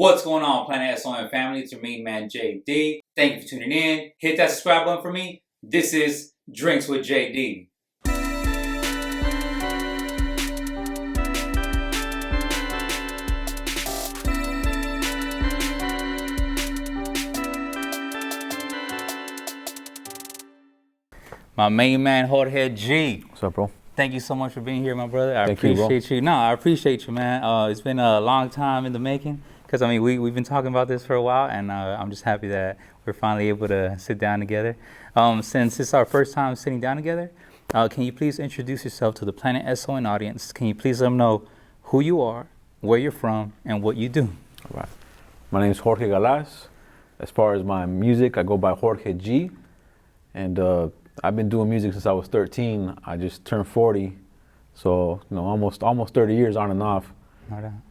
What's going on, Planet S.O.N family? It's your main man, JD. Thank you for tuning in. Hit that subscribe button for me. This is Drinks with JD. My main man, Jorge G. What's up, bro? Thank you so much for being here, my brother. I Thank you, bro. appreciate you. No, I appreciate you, man. It's been a long time in the making. Because, I mean, we've been talking about this for a while, and I'm just happy that we're finally able to sit down together. Since it's our first time sitting down together, can you please introduce yourself to the Planet S.O.N audience? Can you please let them know who you are, where you're from, and what you do? All right. My name is Jorge Galaz. As far as my music, I go by Jorge G. And I've been doing music since I was 13. I just turned 40, so almost 30 years on and off.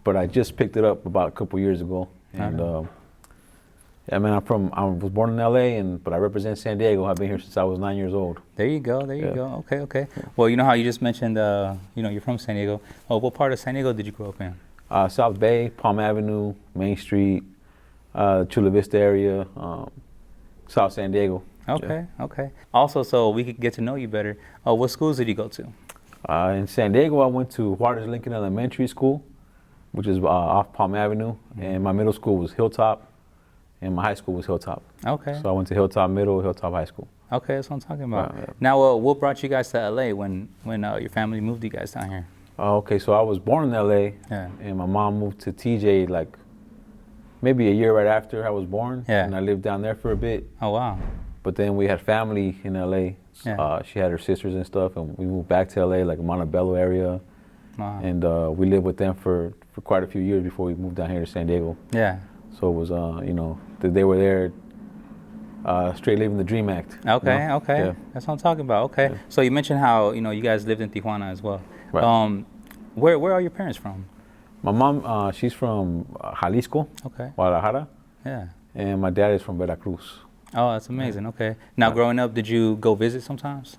But I just picked it up about a couple years ago. And yeah, man, I was born in LA, but I represent San Diego. I've been here since I was 9 years old. There you go. There you go. Okay. Well, you know how you just mentioned, you're from San Diego. What part of San Diego did you grow up in? South Bay, Palm Avenue, Main Street, Chula Vista area, South San Diego. Okay. Also, so we could get to know you better, what schools did you go to? In San Diego, I went to Waters Lincoln Elementary School, which is off Palm Avenue, and my middle school was Hilltop, and my high school was Hilltop. Okay. So I went to Hilltop Middle, Hilltop High School. Okay, that's what I'm talking about. Yeah. Now, what brought you guys to LA when your family moved you guys down here? Okay, so I was born in LA, and my mom moved to TJ like maybe a year right after I was born, and I lived down there for a bit. Oh, wow. But then we had family in LA. She had her sisters and stuff, and we moved back to LA, like Montebello area. Wow. And we lived with them for quite a few years before we moved down here to San Diego. Yeah. So it was, they were there, straight living the dream act. Okay. Yeah. That's what I'm talking about. Okay. Yeah. So you mentioned how, you guys lived in Tijuana as well. Right. Where are your parents from? My mom, she's from Jalisco, Guadalajara. Yeah. And my dad is from Veracruz. Oh, that's amazing. Okay. Now, growing up, did you go visit sometimes?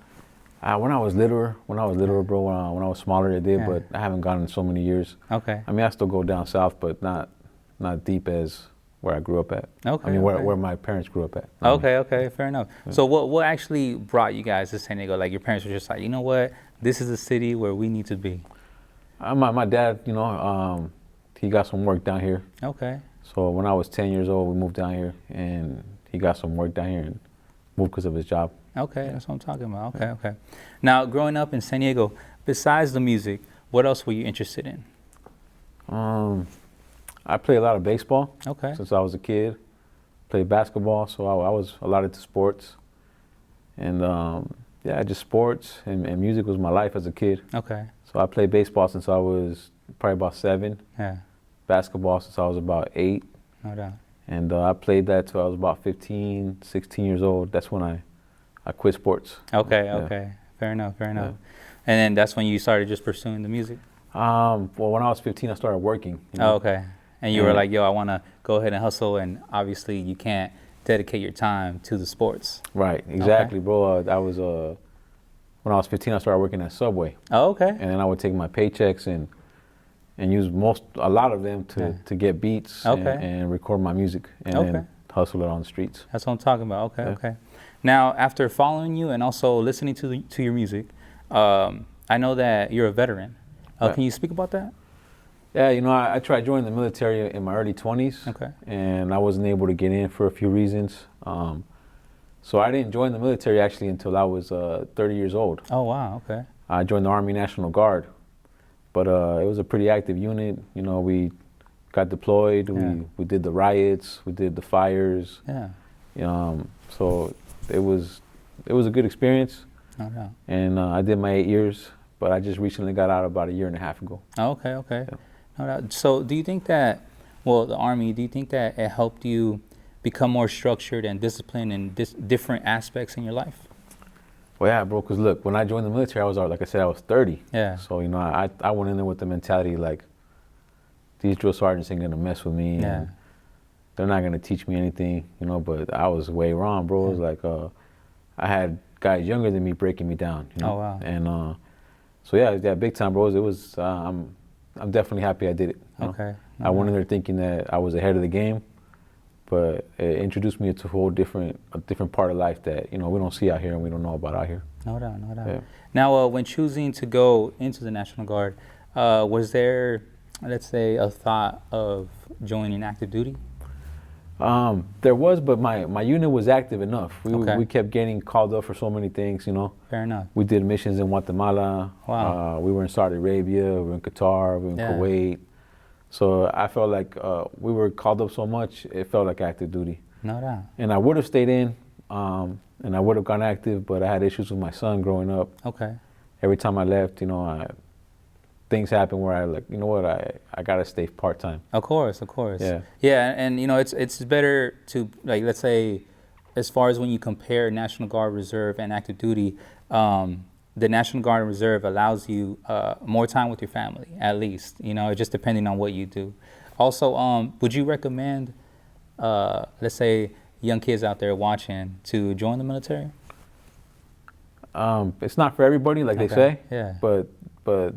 When I was littler, bro, when I was smaller, I did, but I haven't gone in so many years. Okay. I mean, I still go down south, but not deep as where I grew up at. Okay. I mean, where my parents grew up at. Okay, fair enough. Yeah. So what actually brought you guys to San Diego? Like, your parents were just like, you know what, this is a city where we need to be. My dad, he got some work down here. Okay. So when I was 10 years old, we moved down here, and he got some work down here and moved because of his job. Okay, that's what I'm talking about. Okay. Now, growing up in San Diego, besides the music, what else were you interested in? I played a lot of baseball since I was a kid. Played basketball, so I was a lot into sports. And just sports and music was my life as a kid. Okay. So I played baseball since I was probably about 7. Yeah. Basketball since I was about 8. No doubt. And I played that till I was about 15, 16 years old. That's when I quit sports. Okay. Fair enough. Yeah. And then that's when you started just pursuing the music? Well, when I was 15, I started working. Okay. And you were like, yo, I want to go ahead and hustle, and obviously you can't dedicate your time to the sports. Right, exactly, bro. When I was 15, I started working at Subway. Oh, okay. And then I would take my paychecks and use a lot of them to get beats and record my music and then hustle it on the streets. That's what I'm talking about. Okay. Now, after following you and also listening to your music, I know that you're a veteran. Can you speak about that? Yeah, I tried joining the military in my early 20s. Okay. And I wasn't able to get in for a few reasons. So I didn't join the military actually until I was 30 years old. Oh, wow. Okay. I joined the Army National Guard. But it was a pretty active unit. We got deployed. We did the riots. We did the fires. Yeah. So it was a good experience. No. And I did my 8 years, but I just recently got out about a year and a half ago. Okay. Yeah. No. So do you think that, the Army, do you think that it helped you become more structured and disciplined in different aspects in your life? Well, yeah, bro, because look, when I joined the military, like I said, I was 30. Yeah. So, I went in there with the mentality like, these drill sergeants ain't going to mess with me. Yeah. And they're not going to teach me anything, but I was way wrong, bro. It was like, I had guys younger than me breaking me down, Oh, wow. And so, yeah, big time, bro. It was, I'm definitely happy I did it. Okay. I went in there thinking that I was ahead of the game, but it introduced me to a different part of life that, you know, we don't see out here and we don't know about out here. No doubt, no doubt. Yeah. Now, when choosing to go into the National Guard, was there, let's say, a thought of joining active duty? There was, but my unit was active enough. Okay. We kept getting called up for so many things, you know. Fair enough. We did missions in Guatemala. Wow. We were in Saudi Arabia. We were in Qatar. We were in Kuwait. So I felt like we were called up so much, it felt like active duty. No doubt. And I would have stayed in, and I would have gone active, but I had issues with my son growing up. Okay. Every time I left, you know, things happened where I like, you know what, I gotta stay part-time. Of course, of course. Yeah. Yeah, and you know, it's better to, like, let's say, as far as when you compare National Guard Reserve and active duty, the National Guard and Reserve allows you more time with your family, at least, you know, just depending on what you do. Also, would you recommend, let's say, young kids out there watching to join the military? It's not for everybody, like they say. Yeah. But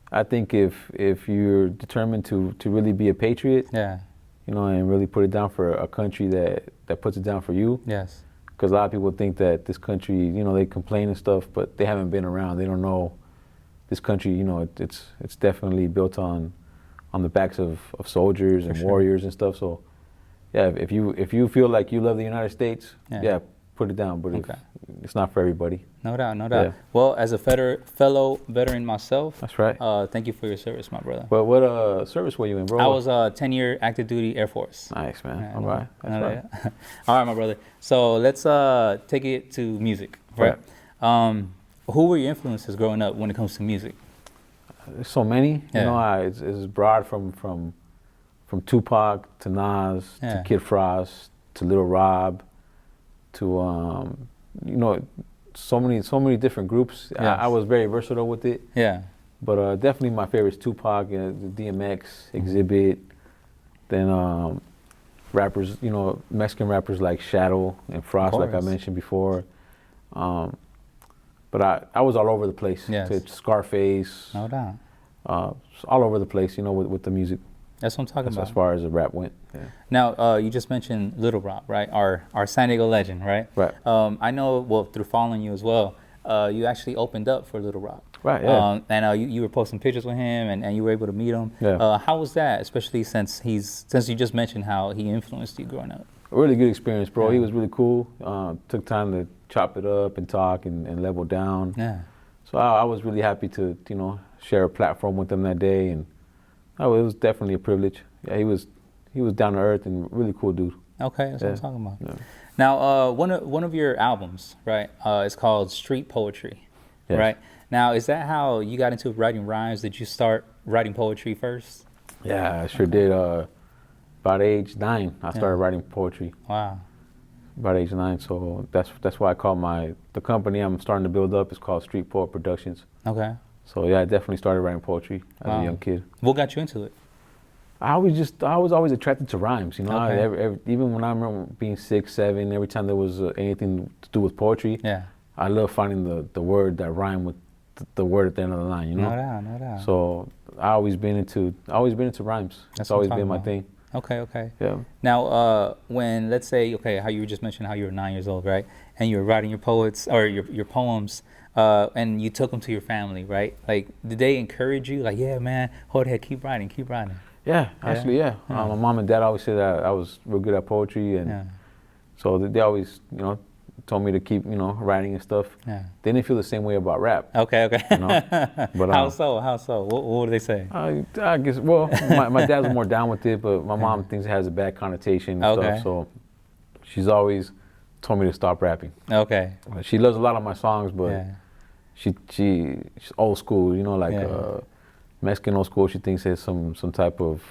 I think if you're determined to really be a patriot, yeah, you know, and really put it down for a country that puts it down for you. Yes. Because a lot of people think that this country, you know, they complain and stuff, but they haven't been around. They don't know this country. You know, it's definitely built on the backs of soldiers and warriors and stuff. So, yeah, if you feel like you love the United States, yeah, put it down. But it's not for everybody. No doubt, no doubt. Yeah. Well, as a fellow veteran myself, that's right. Thank you for your service, my brother. But what service were you in, bro? I was 10-year active duty Air Force. Nice, man. Yeah, all right. That's right. All right, my brother. So let's take it to music. Right. Who were your influences growing up when it comes to music? There's so many. You know, it's broad from Tupac to Nas to Kid Frost to Little Rob to you know, so many different groups. Yes. I was very versatile with it. Yeah. But definitely my favorite is Tupac, the DMX, Exhibit. Then rappers, you know, Mexican rappers like Shadow and Frost, like I mentioned before. But I was all over the place. Yes. To Scarface. No doubt. All over the place, you know, with the music. That's what I'm talking about. As far as the rap went. Yeah. Now, you just mentioned Little Rob, right? Our San Diego legend, right? Right. I know, well, through following you as well, you actually opened up for Little Rob. Right, yeah. And you were posting pictures with him, and you were able to meet him. Yeah. How was that, especially since you just mentioned how he influenced you growing up? A really good experience, bro. Yeah. He was really cool. Took time to chop it up and talk and level down. Yeah. So I was really happy to, you know, share a platform with him that day, and it was definitely a privilege. Yeah, he was down to earth and really cool dude. Okay, that's what I'm talking about. Yeah. Now, one of your albums, right? It's called Street Poetry, yes. Right? Now, is that how you got into writing rhymes? Did you start writing poetry first? Yeah, I sure did. About age 9, I started writing poetry. Wow. About age 9, so that's why I call the company I'm starting to build up is called Street Poet Productions. Okay. So yeah, I definitely started writing poetry as a young kid. What got you into it? I was always attracted to rhymes, you know. Okay. Even when I remember being 6, 7, every time there was anything to do with poetry, I love finding the word that rhymed with the word at the end of the line, you know. No doubt. So I always been into rhymes. That's always been my thing. Okay. Yeah. Now, when, let's say, how you just mentioned how you were 9 years old, right? And you were writing your poets or your poems, and you took them to your family, right? Like, did they encourage you? Like, yeah, man, Jorge, keep writing. Yeah, actually, yeah. My mom and dad always said that I was real good at poetry, and so they always, you know, told me to keep, you know, writing and stuff. Yeah. They didn't feel the same way about rap. Okay. You know? But, How so? What would they say? I guess, well, my dad was more down with it, but my mom thinks it has a bad connotation and stuff, so she's always told me to stop rapping. Okay. She loves a lot of my songs, but she's old school, you know, like Mexican old school. She thinks it's some type of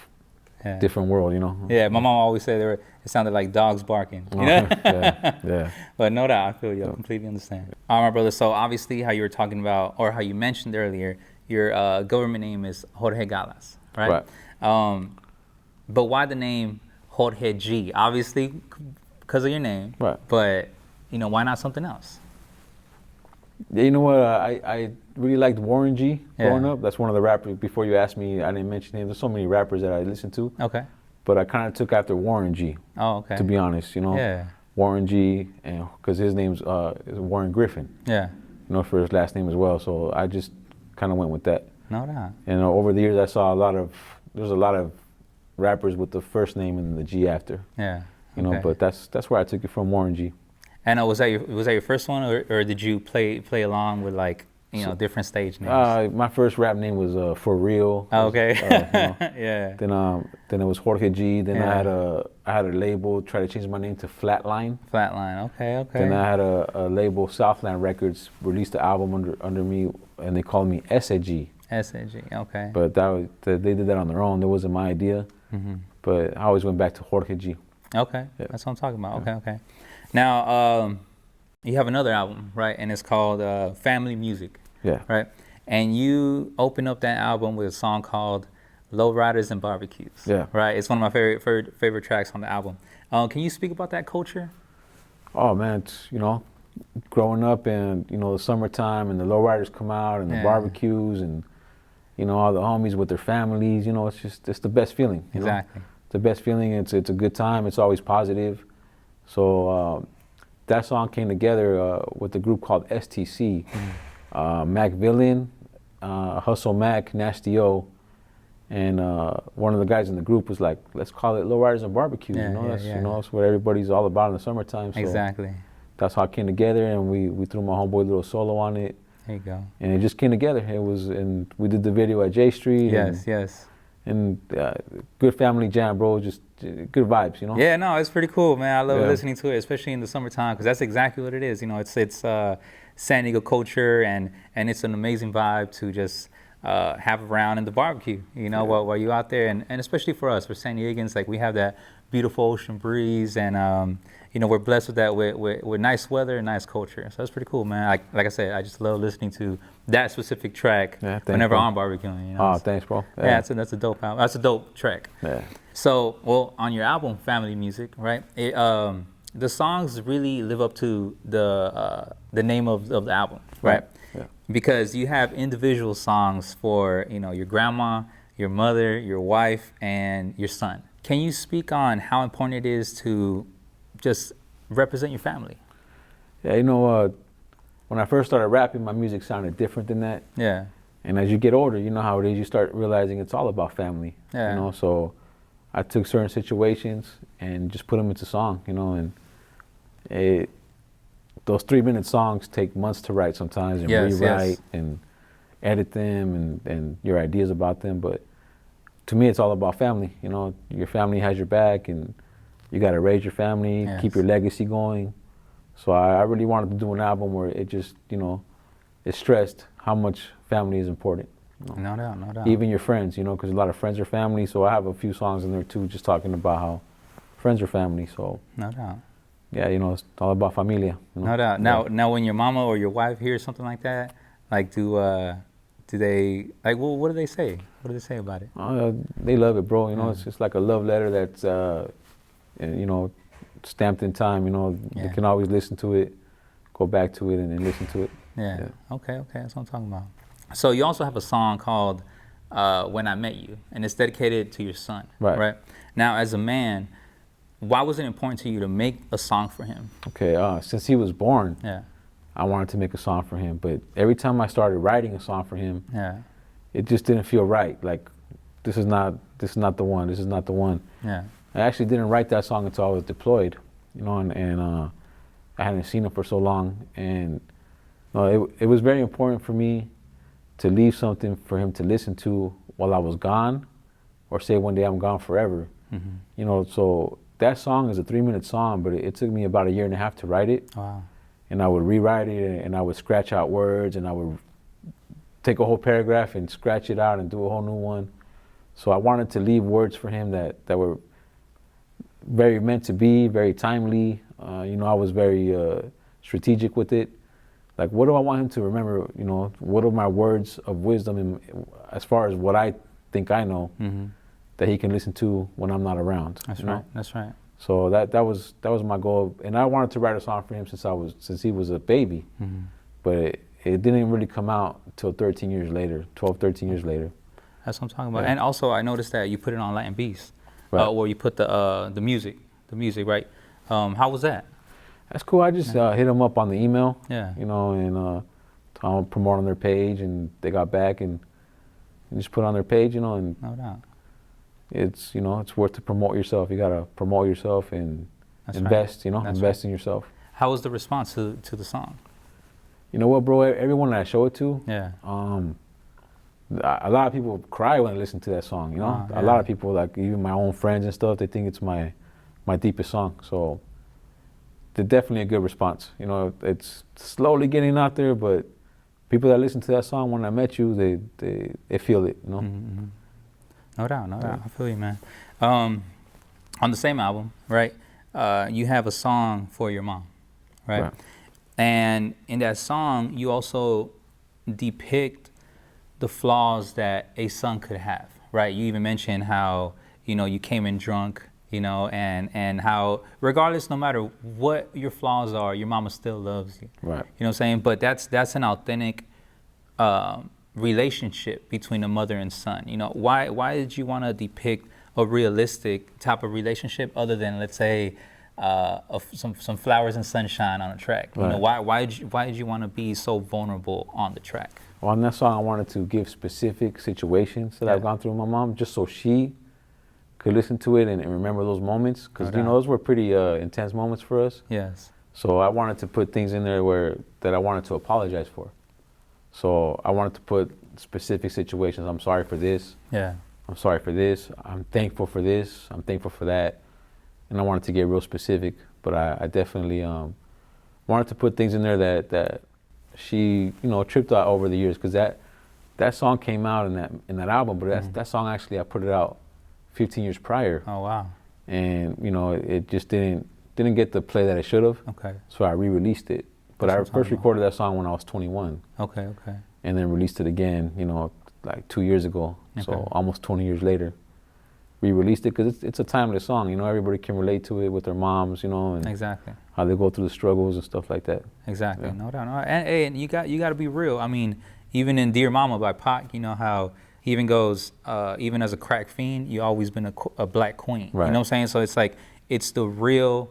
different world, you know. Yeah, my mom always said it sounded like dogs barking. You know? Yeah. But no doubt, I feel you. I completely understand. All right, my brother. So obviously, how you were talking about, or how you mentioned earlier, your government name is Jorge Galas, right? But why the name Jorge G? Obviously, because of your name. Right. But you know, why not something else? Yeah, you know what? I really liked Warren G growing up. That's one of the rappers. Before you asked me, I didn't mention him. There's so many rappers that I listen to. Okay. But I kind of took after Warren G. Oh, okay. To be honest, you know. Yeah. Warren G, and because his name's is Warren Griffin. Yeah. You know, for his last name as well. So I just kind of went with that. No doubt. And over the years, I saw there's a lot of rappers with the first name and the G after. Yeah. You know, but that's where I took it from, Warren G. And was that your first one, or did you play along with like different stage names? My first rap name was For Real. Oh, okay. Yeah. Then it was Jorge G. Then I had a label, try to change my name to Flatline. Flatline. Okay. Then I had a label, Southland Records, released the album under me, and they called me S.A.G. S.A.G. Okay. But they did that on their own. That wasn't my idea. Mm-hmm. But I always went back to Jorge G. Okay. Yeah. That's what I'm talking about. Yeah. Okay. Now, you have another album, right? And it's called Family Music. Yeah. Right? And you open up that album with a song called Low Riders and Barbecues. Yeah. Right? It's one of my favorite tracks on the album. Can you speak about that culture? Oh, man, growing up in, the summertime and the low riders come out and the barbecues and, all the homies with their families, it's the best feeling. Exactly. It's the best feeling. It's a good time. It's always positive. So that song came together with a group called STC. Mm-hmm. Mac Villain, Hustle Mac, Nasty O, and one of the guys in the group was like, let's call it Low Riders and Barbecues. That's what everybody's all about in the summertime. So exactly. That's how it came together, and we threw my homeboy little solo on it. There you go. And it just came together. And we did the video at J Street. Yes. And good family jam, bro. Just good vibes, Yeah, no, it's pretty cool, man. I love listening to it, especially in the summertime, because that's exactly what it is. It's San Diego culture, and it's an amazing vibe to just have around in the barbecue. While you're out there, and especially for us, for San Diegans, like we have that beautiful ocean breeze, and we're blessed with that with nice weather and nice culture. So that's pretty cool, man. Like I said, I just love listening to that specific track whenever I'm barbecuing. Oh, thanks, bro. Yeah, that's a dope album. That's a dope track. Yeah. So, on your album, Family Music, right? The songs really live up to the name of the album, right? Yeah. Because you have individual songs for your grandma, your mother, your wife, and your son. Can you speak on how important it is to just represent your family? Yeah, when I first started rapping, my music sounded different than that. Yeah. And as you get older, you know how it is. You start realizing it's all about family. Yeah. So I took certain situations and just put them into song. And those 3-minute songs take months to write sometimes, and rewrite and edit them and your ideas about them. But to me, it's all about family. Your family has your back, and you got to raise your family, keep your legacy going. So I really wanted to do an album where it just, it stressed how much family is important. No doubt. Even your friends, because a lot of friends are family. So I have a few songs in there too, just talking about how friends are family. So no doubt. Yeah, it's all about familia. No doubt. Now, when your mama or your wife hears something like that, like do they what do they say? What do they say about it? They love it, bro. It's just like a love letter that's stamped in time. They can always listen to it, go back to it, and listen to it. Yeah. Okay, that's what I'm talking about. So you also have a song called When I Met You, and it's dedicated to your son. Right. Now, as a man, why was it important to you to make a song for him? Okay, since he was born, I wanted to make a song for him. But every time I started writing a song for him, it just didn't feel right. Like, this is not the one. This is not the one. Yeah. I actually didn't write that song until I was deployed, and I hadn't seen him for so long. And it was very important for me to leave something for him to listen to while I was gone, or say one day I'm gone forever. Mm-hmm. So that song is a 3-minute song, but it took me about 1.5 years to write it. Wow. And I would rewrite it, and I would scratch out words, and I would take a whole paragraph and scratch it out and do a whole new one. So I wanted to leave words for him that were very meant to be, very timely. I was very strategic with it. Like, what do I want him to remember? What are my words of wisdom as far as what I think I know, that he can listen to when I'm not around? That's right. That's right. So that was my goal, and I wanted to write a song for him since he was a baby. But it didn't really come out until 13 years later, 12, 13 years later. That's what I'm talking about. Yeah. And also, I noticed that you put it on Latin Beats, right. Where you put the music, right? How was that? That's cool. I just hit them up on the email, yeah. you know, and promote on their page, and they got back and just put it on their page, you know, and no doubt. It's, you know, it's worth to promote yourself. You gotta promote yourself and That's invest, right. You know, That's invest right. in yourself. How was the response to the song? You know what, bro? Everyone that I show it to, yeah. A lot of people cry when they listen to that song. You know, yeah. A lot of people, like even my own friends and stuff, they think it's my deepest song. So, they're definitely a good response. You know, it's slowly getting out there, but people that listen to that song, when I met you, they feel it. You know. Mm-hmm. No doubt, no doubt. I feel you, man. On the same album, right? You have a song for your mom, right? And in that song, you also depict the flaws that a son could have, right? You even mentioned how, you know, you came in drunk, you know, and how regardless, no matter what your flaws are, your mama still loves you. Right. You know what I'm saying? But that's an authentic relationship between a mother and son. You know, why did you want to depict a realistic type of relationship other than, let's say, some flowers and sunshine on a track? You know, why did you want to be so vulnerable on the track? Well, on that song, I wanted to give specific situations that I've gone through with my mom, just so she could listen to it and remember those moments, because you know those were pretty intense moments for us. Yes. So I wanted to put things in there that I wanted to apologize for. So I wanted to put specific situations. I'm sorry for this. Yeah. I'm sorry for this. I'm thankful for this. I'm thankful for that. And I wanted to get real specific, but I definitely wanted to put things in there that she, you know, tripped out over the years, because that song came out in that album, but that song actually I put it out 15 years prior. Oh wow. And you know, it just didn't get the play that it should have. Okay. So I re-released it. But I first recorded that song when I was 21. Okay. And then released it again, you know, like 2 years ago. Okay. So almost 20 years later, re-released it, because it's a timeless song. You know, everybody can relate to it with their moms, you know, and exactly how they go through the struggles and stuff like that. Exactly. Yeah. No doubt. No. And you got to be real. I mean, even in Dear Mama by Pac, you know how he even goes, even as a crack fiend, you always been a black queen. Right. You know what I'm saying? So it's like, it's the real,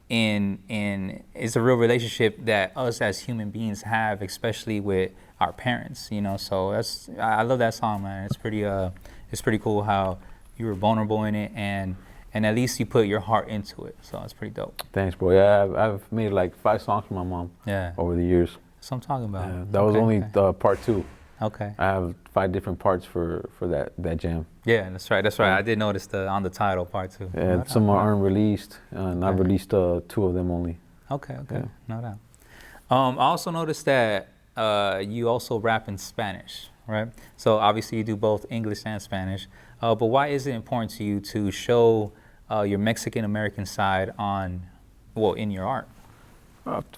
it's a real relationship that us as human beings have, especially with our parents, you know. So I love that song, man. It's pretty cool how you were vulnerable in it, and at least you put your heart into it. So it's pretty dope. Thanks, bro. Yeah, I've made like 5 songs for my mom. Yeah. Over the years. That's what I'm talking about. Yeah, that was only part 2. Okay. I have 5 different parts for that jam. Yeah, that's right. I did notice on the title part 2. Yeah, some are unreleased, and I've released 2 of them only. Okay. Yeah. No doubt. I also noticed that you also rap in Spanish, right? So obviously you do both English and Spanish. But why is it important to you to show your Mexican American side in your art?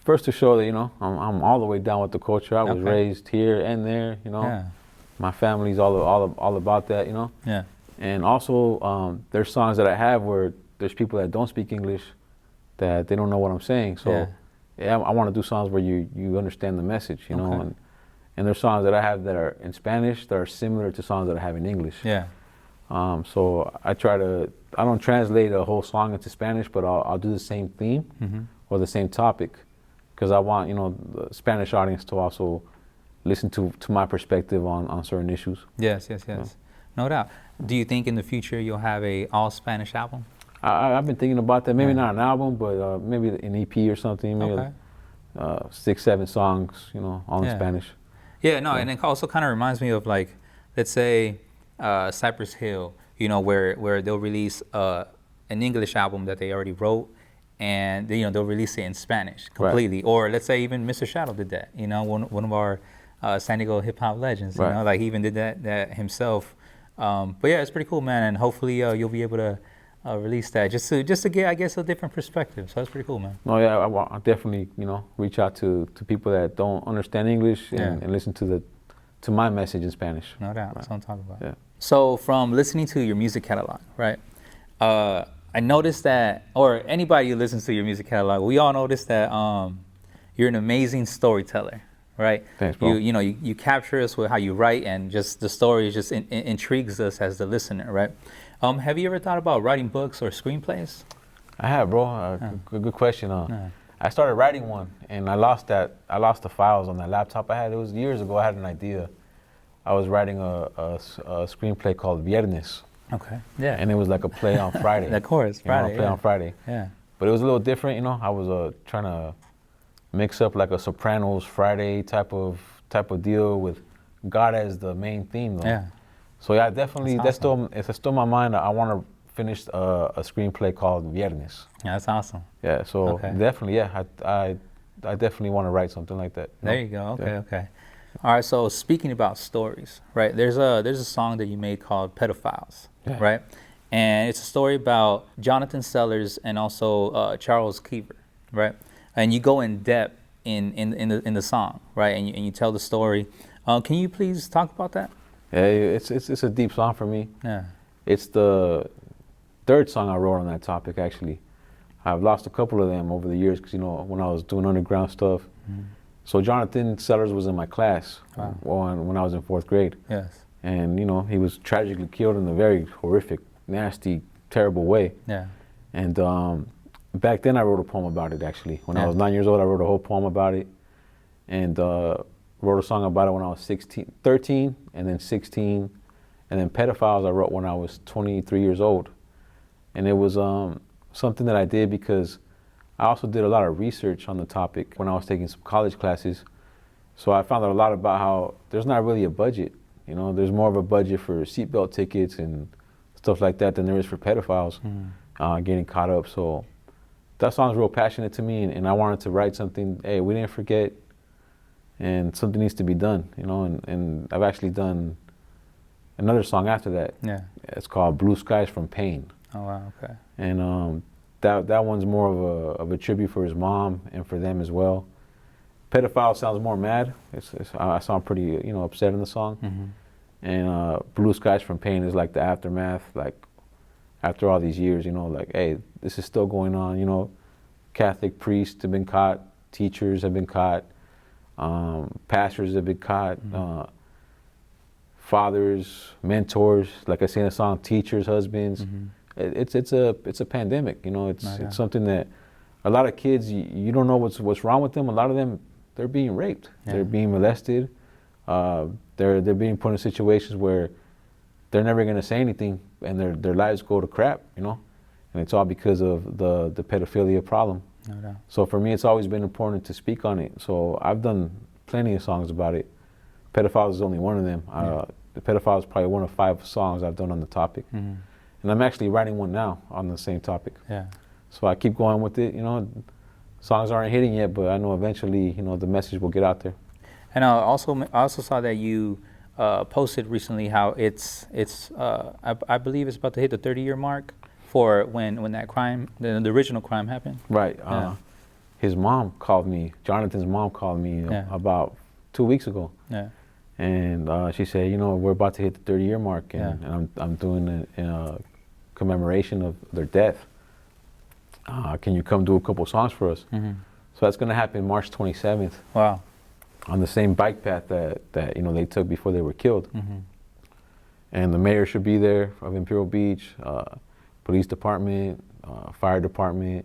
First, to show that, you know, I'm all the way down with the culture. I was raised here and there, you know. Yeah. My family's all about that, you know. Yeah. And also, there's songs that I have where there's people that don't speak English, that they don't know what I'm saying. So, yeah, I want to do songs where you understand the message, you know. And there's songs that I have that are in Spanish that are similar to songs that I have in English. Yeah. So I don't translate a whole song into Spanish, but I'll do the same theme or the same topic, because I want, you know, the Spanish audience to also listen to my perspective on certain issues. Yes. No doubt. Do you think in the future you'll have a all Spanish album? I've been thinking about that. Maybe not an album, but maybe an EP or something. Maybe 6, 7 songs, you know, all in Spanish. Yeah, no, and it also kind of reminds me of, like, let's say Cypress Hill, you know, where they'll release an English album that they already wrote, and they, you know, they'll release it in Spanish completely. Or let's say even Mr. Shadow did that, you know, one of our San Diego hip hop legends, you know, like he even did that himself. But yeah, it's pretty cool, man, and hopefully you'll be able to release that just to get, I guess, a different perspective. So that's pretty cool, man. Oh yeah, I definitely, you know, reach out to people that don't understand English and listen to my message in Spanish. No doubt, that's what I'm talking about. Yeah. So from listening to your music catalog, right? I noticed that, or anybody who listens to your music catalog, we all noticed that you're an amazing storyteller, right? Thanks, bro. You capture us with how you write, and just the story just intrigues us as the listener, right? Have you ever thought about writing books or screenplays? I have, bro. Good question. I started writing one, and I lost the files on that laptop I had. It was years ago. I had an idea. I was writing a screenplay called Viernes. Okay. Yeah. And it was like a play on Friday. Of course, Friday. Play on Friday. Yeah. But it was a little different, I was trying to mix up like a Sopranos Friday type of deal with God as the main theme, though. Yeah. So yeah, definitely. That's awesome. It's still in my mind. I want to finish a screenplay called Viernes. Yeah, that's awesome. Yeah. So definitely, yeah. I definitely want to write something like that. There you go. Okay. All right. So speaking about stories, right? There's a song that you made called "Pedophiles," right? And it's a story about Jonathan Sellers and also Charles Cleaver, right? And you go in depth in the song, right? And you tell the story. Can you please talk about that? Yeah, it's a deep song for me. Yeah. It's the third song I wrote on that topic, actually. I've lost a couple of them over the years because, when I was doing underground stuff. Mm-hmm. So Jonathan Sellers was in my class when I was in 4th grade. Yes. And, he was tragically killed in a very horrific, nasty, terrible way. Yeah. And back then I wrote a poem about it, actually. When I was 9 years old, I wrote a whole poem about it. And wrote a song about it when I was 13, and then 16. And then Pedophiles I wrote when I was 23 years old. And it was something that I did because I also did a lot of research on the topic when I was taking some college classes. So I found out a lot about how there's not really a budget. There's more of a budget for seatbelt tickets and stuff like that than there is for pedophiles getting caught up. So that song's real passionate to me, and I wanted to write something, hey, we didn't forget, and something needs to be done, and I've actually done another song after that. Yeah. It's called Blue Skies from Pain. Oh, wow, okay. And that one's more of a tribute for his mom and for them as well. Pedophile sounds more mad. I sound pretty, upset in the song. Mm-hmm. And Blue Skies from Pain is like the aftermath, like after all these years, like, hey, this is still going on, Catholic priests have been caught, teachers have been caught, pastors have been caught, fathers, mentors, like I say in the song, teachers, husbands. Mm-hmm. It's a pandemic, it's something that a lot of kids, you don't know what's wrong with them. A lot of them, they're being raped, they're being molested, they're being put in situations where they're never going to say anything, and their lives go to crap, and it's all because of the pedophilia problem. No doubt. So for me, it's always been important to speak on it. So I've done plenty of songs about it. Pedophiles is only one of them. The Pedophile is probably one of 5 songs I've done on the topic. Mm-hmm. And I'm actually writing one now on the same topic. Yeah. So I keep going with it. Songs aren't hitting yet, but I know eventually, the message will get out there. And I also saw that you posted recently how I believe it's about to hit the 30-year mark for when that crime, the original crime happened. Right. His mom called me. Jonathan's mom called me about 2 weeks ago. Yeah. And she said, we're about to hit the 30-year mark, and I'm doing a commemoration of their death. Can you come do a couple songs for us? Mm-hmm. So that's going to happen March 27th. Wow. On the same bike path that they took before they were killed. Mm-hmm. And the mayor should be there of Imperial Beach, police department, fire department.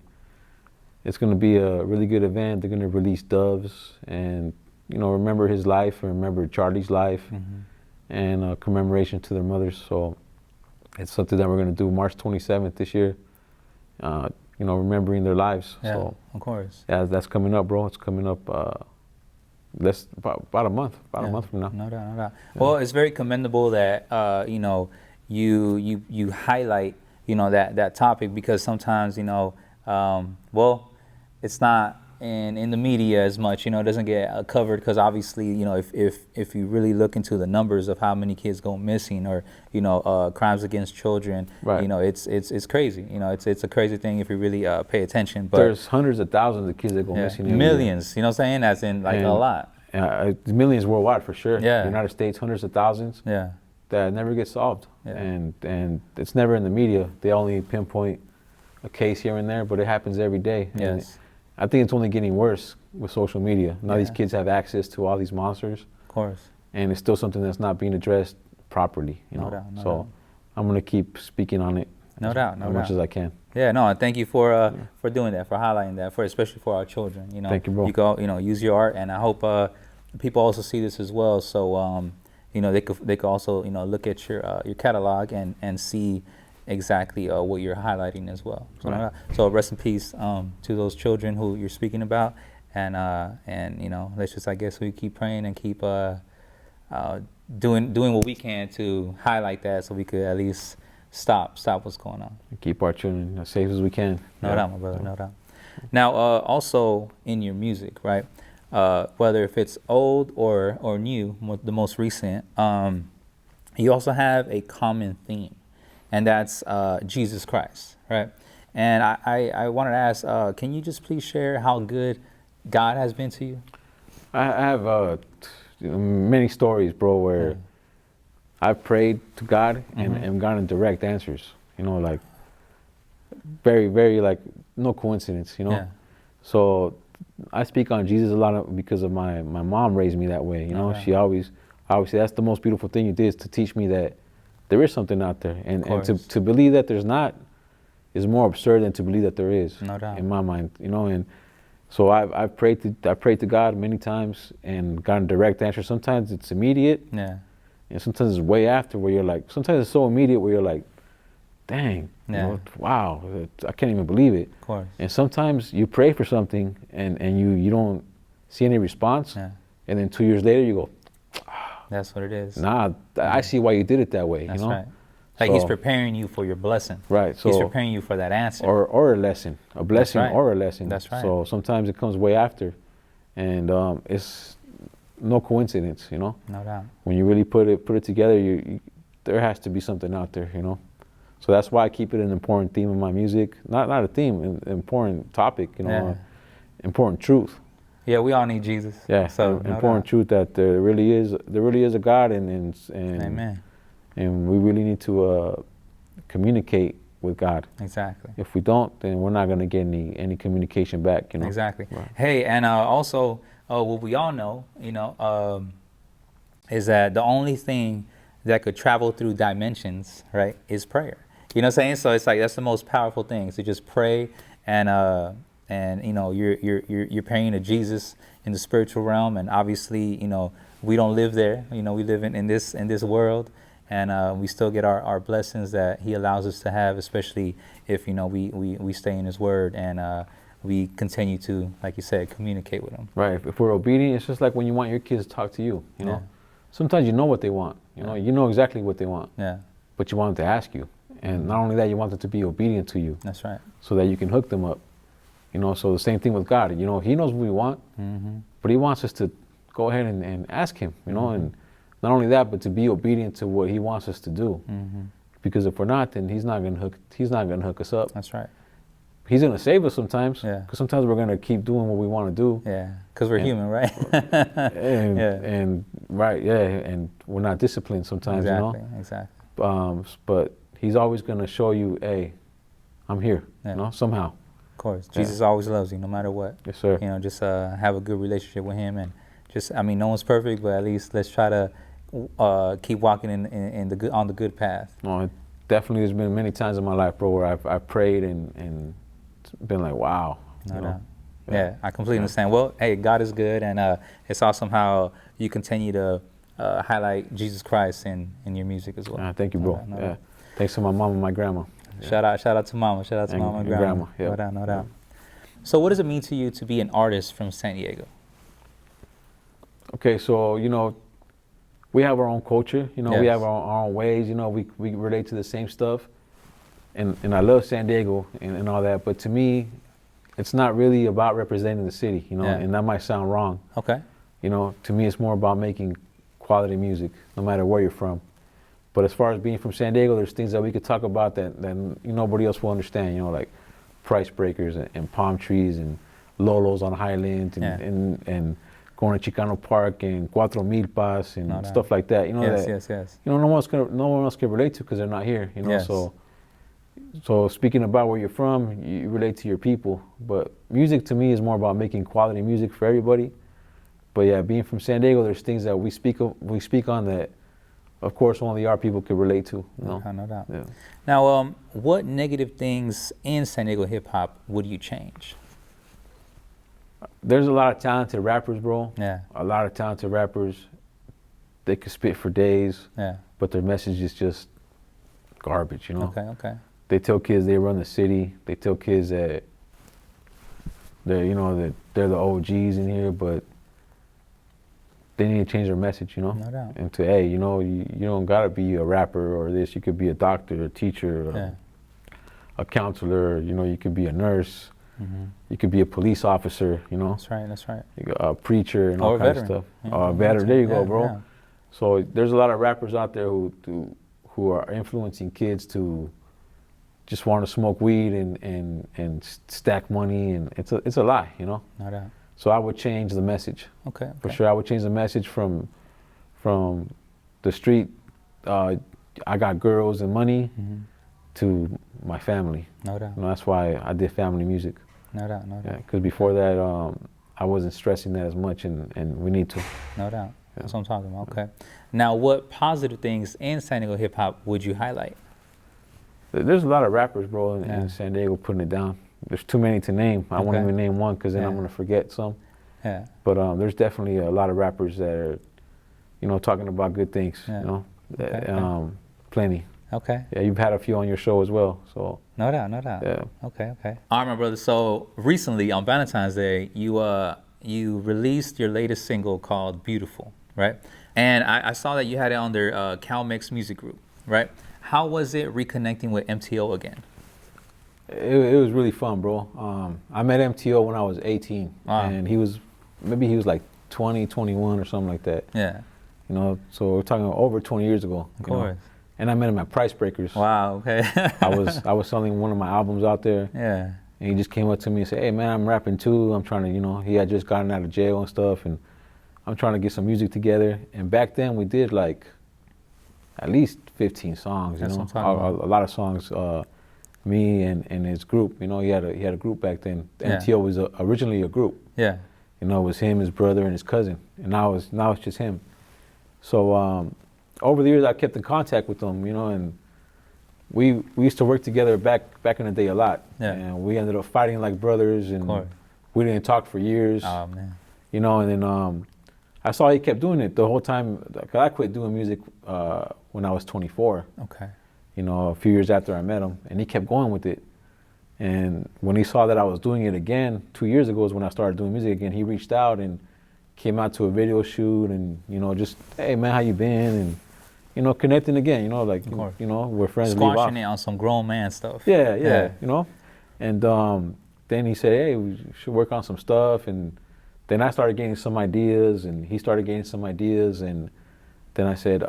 It's going to be a really good event. They're going to release doves and remember his life and remember Charlie's life, and commemoration to their mothers. So it's something that we're going to do March 27th this year, remembering their lives. Yeah, so, of course. Yeah, that's coming up, bro. It's coming up about a month, a month from now. No doubt, no doubt. Yeah. Well, it's very commendable that, you highlight, that topic, because sometimes, it's not in the media as much, it doesn't get covered, because obviously, if you really look into the numbers of how many kids go missing, or crimes against children, right. It's crazy. It's a crazy thing if you really pay attention. But there's hundreds of thousands of kids that go missing. Millions. You know what I'm saying? That's in a lot. Millions worldwide for sure. Yeah. The United States, hundreds of thousands. Yeah. That never get solved. Yeah. And it's never in the media. They only pinpoint a case here and there, but it happens every day. Yes. I think it's only getting worse with social media. Now these kids have access to all these monsters. Of course. And it's still something that's not being addressed properly, you know. No doubt, no so doubt. I'm going to keep speaking on it as much as I can. Yeah, no, and thank you for doing that, for highlighting that, for especially for our children. You know, thank you, bro. You go, use your art, and I hope people also see this as well. So, they could also look at your catalog and see exactly what you're highlighting as well. So, right. So rest in peace to those children who you're speaking about, and let's just, I guess, we keep praying and keep doing what we can to highlight that, so we could at least stop what's going on. Keep our children as safe as we can. No doubt, my brother, no doubt. Now, also in your music, right? Whether if it's old or new, the most recent, you also have a common theme, and that's Jesus Christ, right? And I wanted to ask, can you just please share how good God has been to you? I have many stories, bro, where I've prayed to God and gotten direct answers, like very, very, like, no coincidence, Yeah. So I speak on Jesus a lot because of my mom raised me that way, She always that's the most beautiful thing you did, is to teach me that there is something out there. And to believe that there's not is more absurd than to believe that there is, no doubt. In my mind, and so I've prayed to God many times and gotten direct answers. Sometimes it's immediate. Yeah. And sometimes it's way after, where you're like, sometimes it's so immediate where you're like, dang, wow, I can't even believe it. Of course. And sometimes you pray for something and you don't see any response, and then 2 years later you go, that's what it is. Nah, I see why you did it that way. That's right. Like, he's preparing you for your blessing. Right. So he's preparing you for that answer. Or a lesson, a blessing or a lesson. That's right. So sometimes it comes way after, and it's no coincidence, No doubt. When you really put it together, there has to be something out there, So that's why I keep it an important theme in my music. Not a theme, an important topic, important truth. Yeah, we all need Jesus. Yeah, so important truth that there really is a God, and Amen. And we really need to communicate with God. Exactly. If we don't, then we're not going to get any communication back, Exactly. Right. Hey, and also what we all know, is that the only thing that could travel through dimensions, right, is prayer. You know what I'm saying? So it's like, that's the most powerful thing, is to just pray, and you're praying to Jesus in the spiritual realm, and obviously, we don't live there. We live in this world, and we still get our blessings that He allows us to have, especially if we stay in His Word, and we continue to, like you said, communicate with Him. Right. If we're obedient, it's just like when you want your kids to talk to you. You know, sometimes you know what they want. You know exactly what they want. Yeah. But you want them to ask you, and not only that, you want them to be obedient to you. That's right. So that you can hook them up. So the same thing with God. He knows what we want, but He wants us to go ahead and ask Him. And not only that, but to be obedient to what He wants us to do. Because if we're not, then He's not gonna hook us up. That's right. He's gonna save us sometimes. Yeah. Because sometimes we're gonna keep doing what we want to do. Yeah. Because we're human, right? and we're not disciplined sometimes. Exactly. But He's always gonna show you, hey, I'm here. Somehow. Of course. Jesus always loves you, no matter what. Yes, sir. Just have a good relationship with Him, and no one's perfect, but at least let's try to keep walking on the good path. No, definitely. There's been many times in my life, bro, where I've prayed and been like, wow. No doubt. Yeah, I completely understand. Well, hey, God is good, and it's awesome how you continue to highlight Jesus Christ in your music as well. Thank you, bro. No, thanks to my mom and my grandma. Yeah. Shout out to Mama. Shout out to Mama and Grandma. Yeah. No doubt. So what does it mean to you to be an artist from San Diego? Okay, so we have our own culture. We have our own ways. We relate to the same stuff, and I love San Diego and all that. But to me, it's not really about representing the city. And that might sound wrong. Okay. To me, it's more about making quality music, no matter where you're from. But as far as being from San Diego, there's things that we could talk about that nobody else will understand. Like price breakers and palm trees and Lolos on Highland and going to Chicano Park and Cuatro Milpas and stuff like that. Yes. No one else can relate to because they're not here. So So speaking about where you're from, you relate to your people. But music to me is more about making quality music for everybody. But yeah, being from San Diego, there's things that we speak on that, of course, only our people could relate to. You know? No doubt. Yeah. Now, what negative things in San Diego hip hop would you change? There's a lot of talented rappers, bro. Yeah. A lot of talented rappers. They could spit for days. Yeah. But their message is just garbage, you know? Okay. They tell kids they run the city. They tell kids that that they're the OGs in here, but they need to change their message, you know? No doubt. And to, hey, you don't gotta be a rapper or this. You could be a doctor, a teacher, a counselor, you could be a nurse. Mm-hmm. You could be a police officer, you know? That's right. A preacher and all kinds of stuff. Yeah. Veteran, there you go, bro. Yeah. So there's a lot of rappers out there who are influencing kids to just want to smoke weed and stack money, and it's a lie, you know? No doubt. So I would change the message. Okay. For sure, I would change the message from the street, I got girls and money, to my family. No doubt. That's why I did family music. No doubt. Yeah, because before that, I wasn't stressing that as much, and we need to. No doubt. Yeah. That's what I'm talking about. Okay. Now, what positive things in San Diego hip hop would you highlight? There's a lot of rappers, bro, in San Diego putting it down. There's too many to name. I won't even name one because then I'm going to forget some. Yeah. But there's definitely a lot of rappers that are, talking about good things, plenty. Okay. Yeah, you've had a few on your show as well, so. No doubt. Yeah. Okay. All right, my brother. So recently on Valentine's Day, you released your latest single called "Beautiful," right? And I saw that you had it under CalMix Music Group, right? How was it reconnecting with MTO again? It was really fun, bro. I met MTO when I was 18, and he was like 20, 21 or something like that. Yeah. So we're talking over 20 years ago. Of course. And I met him at Price Breakers. Wow. Okay. I was selling one of my albums out there. Yeah. And he just came up to me and said, "Hey man, I'm rapping too. I'm trying to, he had just gotten out of jail and stuff, and I'm trying to get some music together." And back then we did like at least 15 songs. That's a lot of songs. Me and his group. He had a group back then. MTO was originally a group. Yeah. It was him, his brother, and his cousin. And now it's just him. So over the years, I kept in contact with them, and we used to work together back in the day a lot. Yeah. And we ended up fighting like brothers, and we didn't talk for years. Oh man. And then I saw he kept doing it the whole time. 'Cause I quit doing music when I was 24. Okay. A few years after I met him, and he kept going with it. And when he saw that I was doing it again, 2 years ago is when I started doing music again. He reached out and came out to a video shoot, and just, "Hey man, how you been?" And connecting again. We're friends. Squashing it on some grown man stuff. Yeah. And then he said, "Hey, we should work on some stuff." And then I started getting some ideas, and he started getting some ideas, and then I said,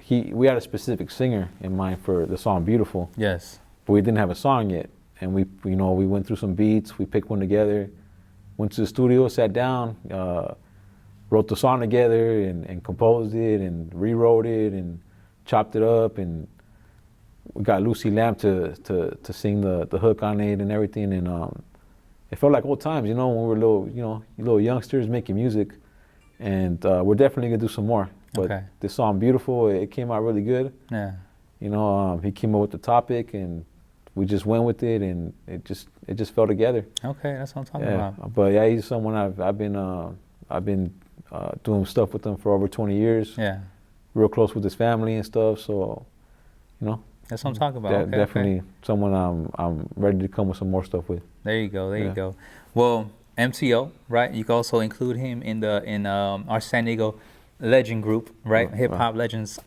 we had a specific singer in mind for the song "Beautiful." Yes. But we didn't have a song yet, and we went through some beats, we picked one together, went to the studio, sat down, wrote the song together, and composed it, and rewrote it, and chopped it up, and we got Lucy Lamb to sing the hook on it and everything, and it felt like old times, when we were little youngsters making music, and we're definitely gonna do some more. But this song "Beautiful," it came out really good. Yeah. He came up with the topic, and we just went with it, and it just fell together. Okay, that's what I'm talking about. But yeah, he's someone I've been doing stuff with him for over 20 years. Yeah. Real close with his family and stuff. So, that's what I'm talking about. Definitely someone I'm ready to come with some more stuff with. There you go. There you go. Well, MTO, right? You can also include him in our San Diego legend group, right? Hip hop legends.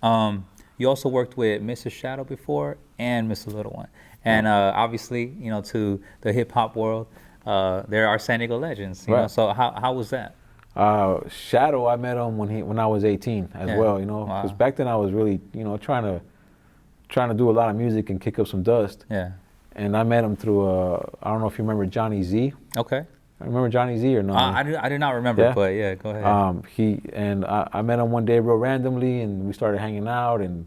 You also worked with Mr. Shadow before and Mr. Little One, and obviously, to the hip hop world, there are San Diego legends. You know, so how was that? Shadow, I met him when I was 18 as well. Because back then I was really trying to do a lot of music and kick up some dust. Yeah. And I met him through I don't know if you remember Johnny Z. Okay. I remember Johnny Z or no? I do not remember, but yeah, go ahead. I met him one day real randomly, and we started hanging out and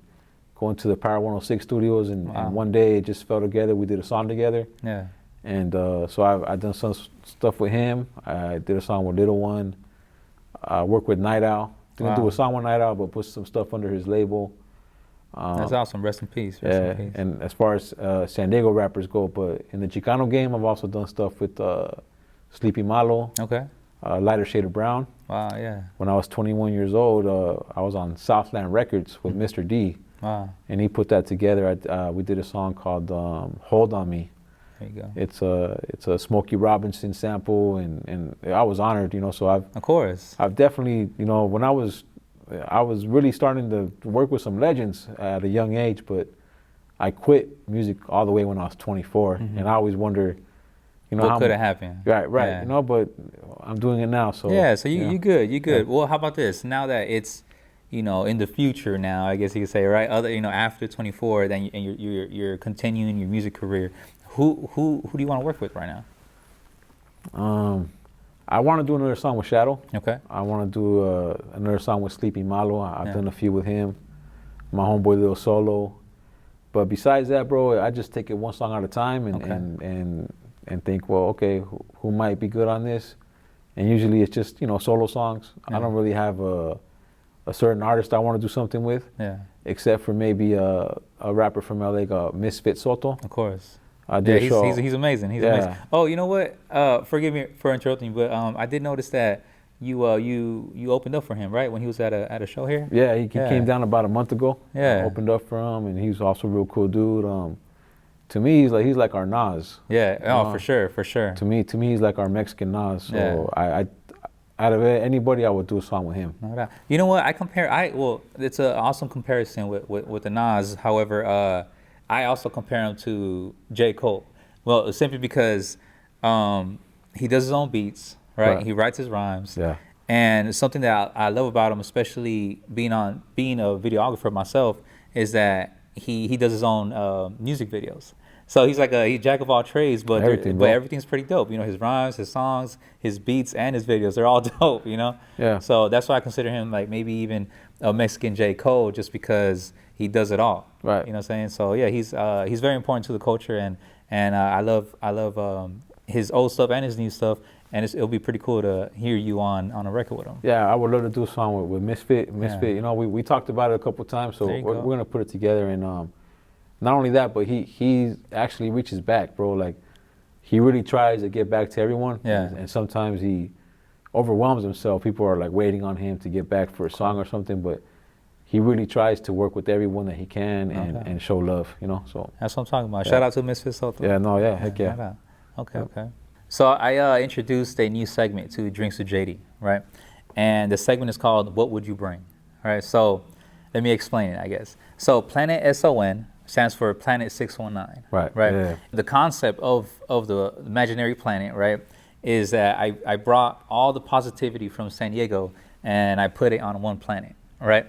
going to the Power 106 studios, and one day it just fell together. We did a song together. Yeah. And so I've done some stuff with him. I did a song with Little One. I worked with Night Owl. Didn't do a song with Night Owl, but put some stuff under his label. That's awesome. Rest in peace. Rest in peace. And as far as San Diego rappers go, but in the Chicano game, I've also done stuff with Sleepy Malo. Okay. Lighter Shade of Brown. Wow, yeah. When I was 21 years old, I was on Southland Records with Mr. D. Wow. And he put that together. We did a song called Hold On Me. There you go. It's a Smokey Robinson sample, and I was honored, you know. So I've definitely, you know, when I was really starting to work with some legends at a young age, but I quit music all the way when I was 24, and I always wonder, you know, what could have happened. Right, yeah. You know, but I'm doing it now, so yeah. So you good. Yeah. Well, how about this? Now that it's, you know, in the future now, I guess you could say, right? You know, after 24, then you're continuing your music career. Who do you want to work with right now? I want to do another song with Shadow. Okay. I want to do another song with Sleepy Malo. I've done a few with him. My homeboy Lil Solo. But besides that, bro, I just take it one song at a time and think, well, okay, who might be good on this? And usually it's just, you know, solo songs. Yeah. I don't really have a certain artist I want to do something with. Yeah. Except for maybe a rapper from LA, Misfit Soto. Of course. He's amazing. He's amazing. Oh, you know what? Forgive me for interrupting you, but I did notice that you opened up for him, right? When he was at a show here. Yeah, he came down about a month ago. Yeah. Opened up for him, and he's also a real cool dude. To me, he's like our Nas. Yeah. Oh, for sure. To me, he's like our Mexican Nas. So I out of anybody, I would do a song with him. No doubt. You know what? It's an awesome comparison with the Nas. However, I also compare him to J. Cole. Well, simply because he does his own beats, right? He writes his rhymes. Yeah. And something that I love about him, especially being a videographer myself, is that he does his own music videos. So he's like he's jack of all trades, but everything's pretty dope. You know, his rhymes, his songs, his beats, and his videos, they're all dope, you know? Yeah. So that's why I consider him like maybe even a Mexican J. Cole, just because he does it all. Right. You know what I'm saying? So yeah, he's very important to the culture, and I love his old stuff and his new stuff, and it'll be pretty cool to hear you on a record with him. Yeah, I would love to do a song with Misfit. You know, we talked about it a couple of times, so we're gonna put it together. And not only that, but he actually reaches back, bro. Like, he really tries to get back to everyone. Yeah. And sometimes he overwhelms himself. People are like waiting on him to get back for a song or something, but he really tries to work with everyone that he can and show love, you know. So that's what I'm talking about. Shout out to Misfit Soto. Heck yeah. Okay. So I introduced a new segment to Drinks with JD, right? And the segment is called "What Would You Bring?" All right. So let me explain it, I guess. So Planet S.O.N. stands for Planet 619. Right. Yeah. The concept of the imaginary planet, right, is that I brought all the positivity from San Diego and I put it on one planet, right?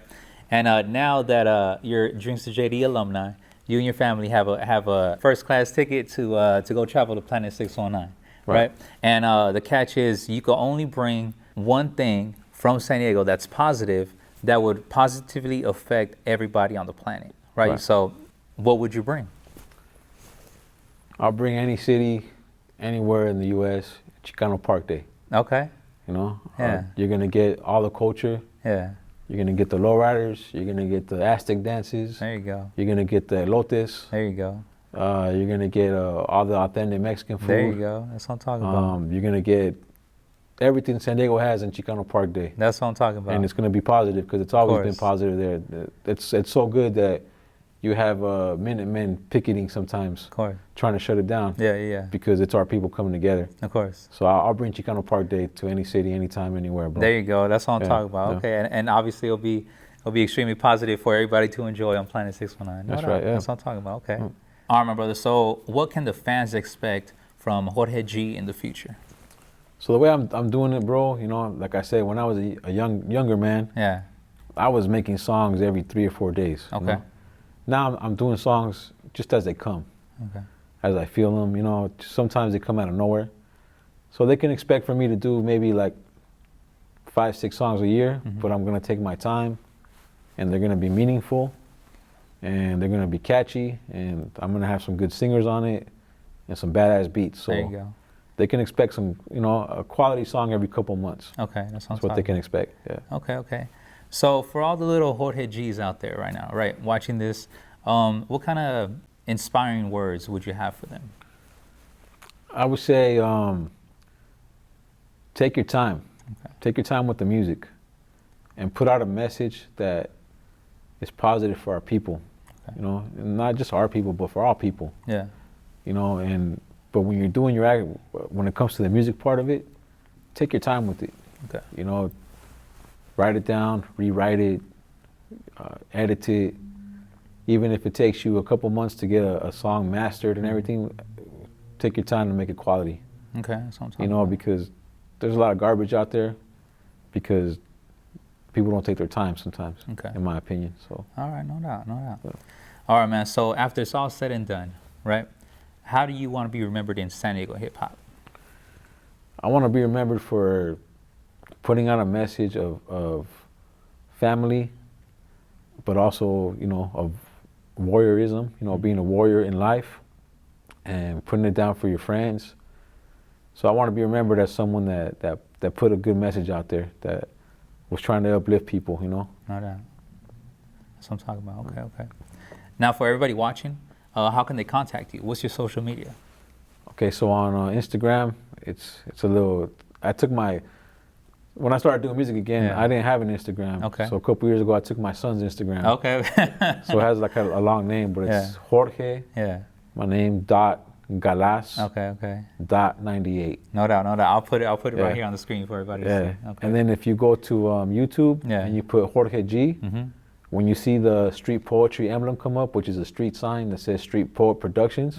And now that you're Drinks to JD alumni, you and your family have a first class ticket to go travel to Planet 619, right? And the catch is you can only bring one thing from San Diego that's positive that would positively affect everybody on the planet, right? So what would you bring? I'll bring any city, anywhere in the U.S., Chicano Park Day. Okay. You know, you're going to get all the culture. Yeah. You're going to get the lowriders. You're going to get the Aztec dances. There you go. You're going to get the elotes. There you go. You're going to get all the authentic Mexican food. There you go. That's what I'm talking about. You're going to get everything San Diego has in Chicano Park Day. That's what I'm talking about. And it's going to be positive because it's always been positive there. It's so good that you have Minutemen picketing sometimes, trying to shut it down. Yeah. Because it's our people coming together. Of course. So I'll bring Chicano Park Day to any city, anytime, anywhere, bro. There you go. That's what I'm talking about. Okay, and obviously it'll be extremely positive for everybody to enjoy on Planet 619. That's right. Yeah. That's what I'm talking about. Okay. All right, my brother. So what can the fans expect from Jorge G in the future? So the way I'm doing it, bro, you know, like I said, when I was a younger man, I was making songs every 3 or 4 days. Okay. You know? Now I'm doing songs just as they come, as I feel them. You know, sometimes they come out of nowhere. So they can expect for me to do maybe like 5, 6 songs a year, but I'm going to take my time and they're going to be meaningful and they're gonna be catchy, and I'm gonna have some good singers on it, and some badass beats. So there you go. they can expect some, a quality song every couple months. Okay, that's what they can expect. Yeah. Okay. So for all the little Jorge G's out there right now, right, watching this, what kind of inspiring words would you have for them? I would say, take your time. Okay. Take your time with the music, and put out a message that is positive for our people. Okay. And not just our people, but for all people. Yeah. But when you're doing your act, when it comes to the music part of it, take your time with it. Okay. Write it down, rewrite it, edit it. Even if it takes you a couple months to get a song mastered and everything, take your time to make it quality. Okay, that's what I'm talking about. Because there's a lot of garbage out there because people don't take their time sometimes, in my opinion. So. All right, no doubt. Yeah. All right, man, so after it's all said and done, right, how do you want to be remembered in San Diego hip-hop? I want to be remembered for putting out a message of family, but also, of warriorism, being a warrior in life and putting it down for your friends. So I want to be remembered as someone that put a good message out there, that was trying to uplift people, No doubt. That's what I'm talking about. Okay. Now, for everybody watching, how can they contact you? What's your social media? Okay, so on Instagram, it's a little. When I started doing music again, I didn't have an Instagram. Okay. So a couple years ago, I took my son's Instagram. Okay. So it has like a long name, but it's Jorge. Yeah. My name .Galas. Okay. .98. No doubt. I'll put it right here on the screen for everybody to see. Okay. And then if you go to YouTube and you put Jorge G, when you see the street poetry emblem come up, which is a street sign that says Street Poet Productions,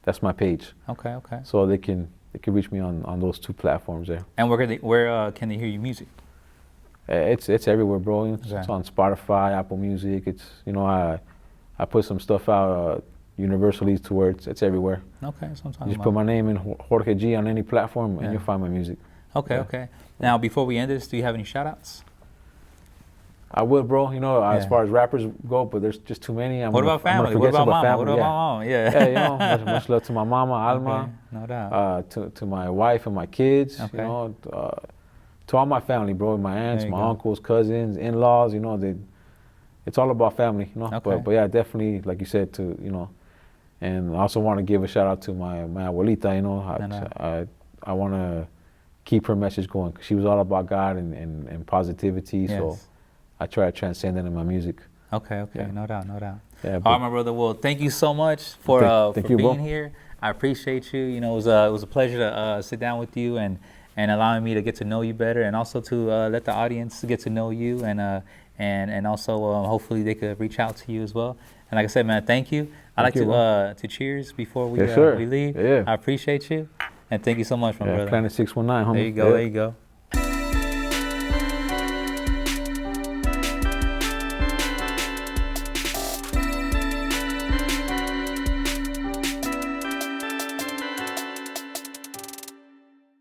that's my page. Okay. So they can reach me on those two platforms there. And where can they hear your music? It's everywhere, bro. It's on Spotify, Apple Music. It's I put some stuff out universally to where it's everywhere. Okay, that's what I'm talking about. You just put my name in Jorge G on any platform, and you'll find my music. Okay. Now, before we end this, do you have any shout-outs? I would, bro. As far as rappers go, but there's just too many. What about family? What about mama? What about my mom? Yeah, much love to my mama, Alma. Okay, no doubt. To my wife and my kids. Okay. To all my family, bro. My aunts, my uncles, cousins, in-laws. It's all about family. Okay. But yeah, definitely, like you said, and I also want to give a shout out to my abuelita. I want to keep her message going, 'cause she was all about God and positivity. Yes. So I try to transcend that in my music. Okay, no doubt. Yeah, all right, my brother. Well, thank you so much for being here. I appreciate you. It was a pleasure to sit down with you and allowing me to get to know you better, and also to let the audience get to know you, and also hopefully they could reach out to you as well. And like I said, man, thank you. I'd like to cheers before we leave. Yeah. I appreciate you, and thank you so much, my brother. Planet 619, homie. There you go.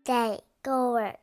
Daygo.